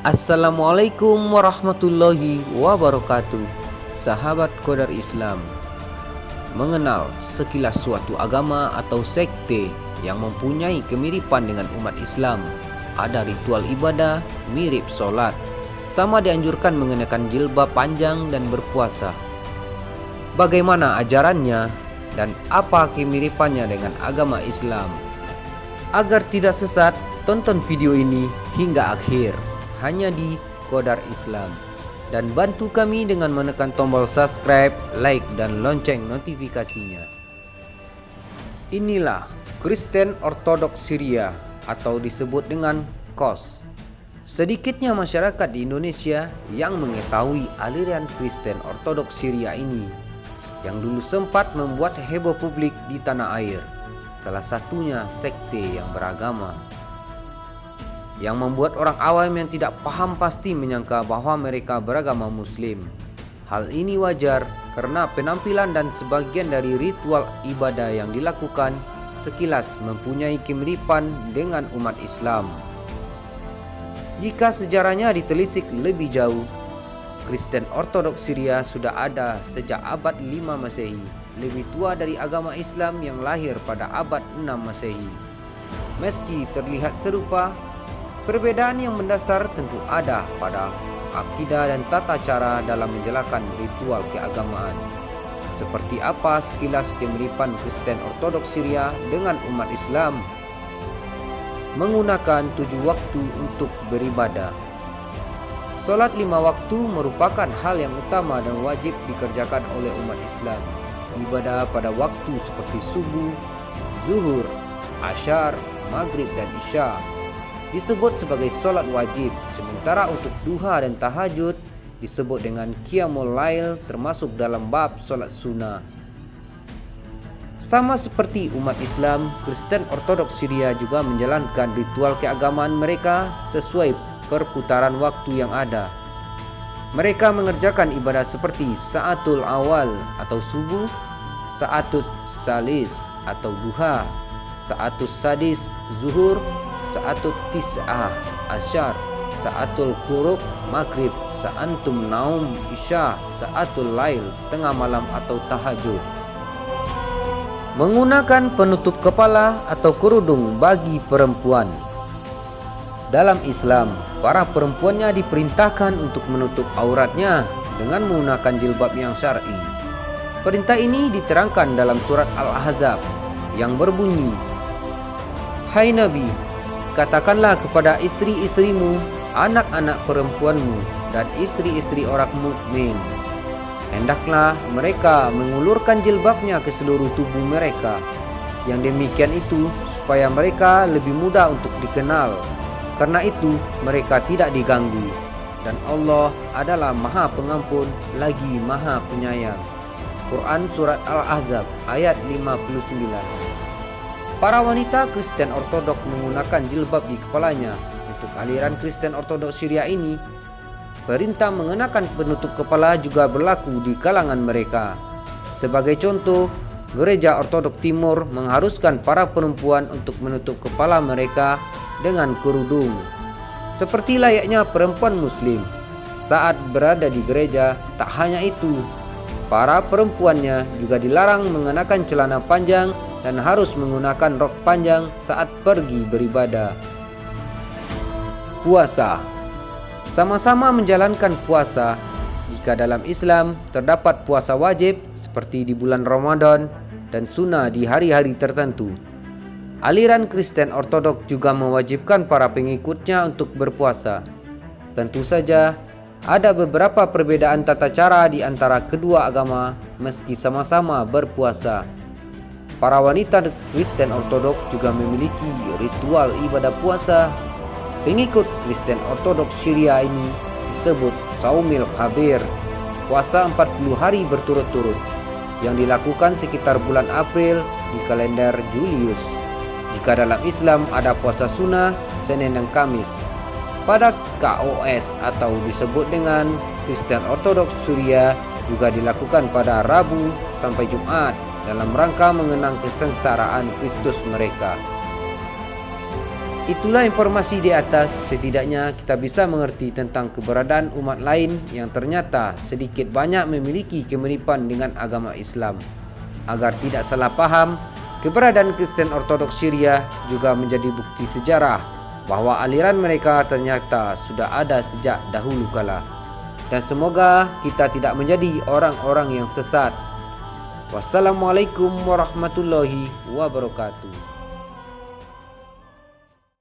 Assalamualaikum warahmatullahi wabarakatuh. Sahabat Qadar Islam, mengenal sekilas suatu agama atau sekte yang mempunyai kemiripan dengan umat Islam. Ada ritual ibadah mirip sholat, sama dianjurkan mengenakan jilbab panjang dan berpuasa. Bagaimana ajarannya dan apa kemiripannya dengan agama Islam? Agar tidak sesat, tonton video ini hingga akhir hanya di Qadar Islam, dan bantu kami dengan menekan tombol subscribe, like, dan lonceng notifikasinya. Inilah Kristen Ortodoks Syria atau disebut dengan KOS. Sedikitnya masyarakat di Indonesia yang mengetahui aliran Kristen Ortodoks Syria ini, yang dulu sempat membuat heboh publik di tanah air. Salah satunya sekte yang beragama, yang membuat orang awam yang tidak paham pasti menyangka bahwa mereka beragama Muslim. Hal ini wajar karena penampilan dan sebagian dari ritual ibadah yang dilakukan sekilas mempunyai kemiripan dengan umat Islam. Jika sejarahnya ditelisik lebih jauh, Kristen Ortodoks Syria sudah ada sejak abad 5 Masehi, lebih tua dari agama Islam yang lahir pada abad 6 Masehi. Meski terlihat serupa, perbedaan yang mendasar tentu ada pada akidah dan tata cara dalam menjalankan ritual keagamaan. Seperti apa sekilas kemiripan Kristen Ortodoks Syria dengan umat Islam? Menggunakan 7 waktu untuk beribadah. Salat 5 waktu merupakan hal yang utama dan wajib dikerjakan oleh umat Islam. Ibadah pada waktu seperti subuh, zuhur, asyar, maghrib, dan isya disebut sebagai solat wajib, sementara untuk duha dan tahajud disebut dengan qiyamul lail, termasuk dalam bab solat sunnah. Sama seperti umat Islam, Kristen Ortodoks Syria juga menjalankan ritual keagamaan mereka sesuai perputaran waktu yang ada. Mereka mengerjakan ibadah seperti saatul awal atau subuh, saatul salis atau duha, saatul sadis zuhur, saatul tis'ah asyar, saatul qurub maghrib, sa'antum naum isya, saatul lail tengah malam atau tahajud. Menggunakan penutup kepala atau kerudung bagi perempuan. Dalam Islam, para perempuannya diperintahkan untuk menutup auratnya dengan menggunakan jilbab yang syar'i. Perintah ini diterangkan dalam surat Al-Ahzab yang berbunyi, "Hai Nabi, katakanlah kepada istri-istrimu, anak-anak perempuanmu, dan istri-istri orang mukmin, hendaklah mereka mengulurkan jilbabnya ke seluruh tubuh mereka. Yang demikian itu supaya mereka lebih mudah untuk dikenal. Karena itu mereka tidak diganggu. Dan Allah adalah Maha Pengampun lagi Maha Penyayang." Quran Surat Al-Ahzab ayat 59. Para wanita Kristen Ortodok menggunakan jilbab di kepalanya. Untuk aliran Kristen Ortodoks Syria ini, perintah mengenakan penutup kepala juga berlaku di kalangan mereka. Sebagai contoh, Gereja Ortodok Timur mengharuskan para perempuan untuk menutup kepala mereka dengan kerudung, seperti layaknya perempuan Muslim. Saat berada di gereja, tak hanya itu, para perempuannya juga dilarang mengenakan celana panjang dan harus menggunakan rok panjang saat pergi beribadah. Puasa. Sama-sama menjalankan puasa. Jika dalam Islam terdapat puasa wajib seperti di bulan Ramadan dan sunnah di hari-hari tertentu, aliran Kristen Ortodok juga mewajibkan para pengikutnya untuk berpuasa. Tentu saja ada beberapa perbedaan tata cara di antara kedua agama meski sama-sama berpuasa. Para wanita Kristen Ortodok juga memiliki ritual ibadah puasa. Pengikut Kristen Ortodoks Syria ini disebut Saumil Kabir, puasa 40 hari berturut-turut, yang dilakukan sekitar bulan April di kalender Julius. Jika dalam Islam ada puasa sunnah Senin dan Kamis. Pada KOS atau disebut dengan Kristen Ortodoks Syria juga dilakukan pada Rabu sampai Jumat dalam rangka mengenang kesengsaraan Kristus mereka. Itulah informasi di atas, setidaknya kita bisa mengerti tentang keberadaan umat lain yang ternyata sedikit banyak memiliki kemiripan dengan agama Islam. Agar tidak salah paham, keberadaan Kristen Ortodoks Syria juga menjadi bukti sejarah bahwa aliran mereka ternyata sudah ada sejak dahulu kala. Dan semoga kita tidak menjadi orang-orang yang sesat. Wassalamualaikum warahmatullahi wabarakatuh.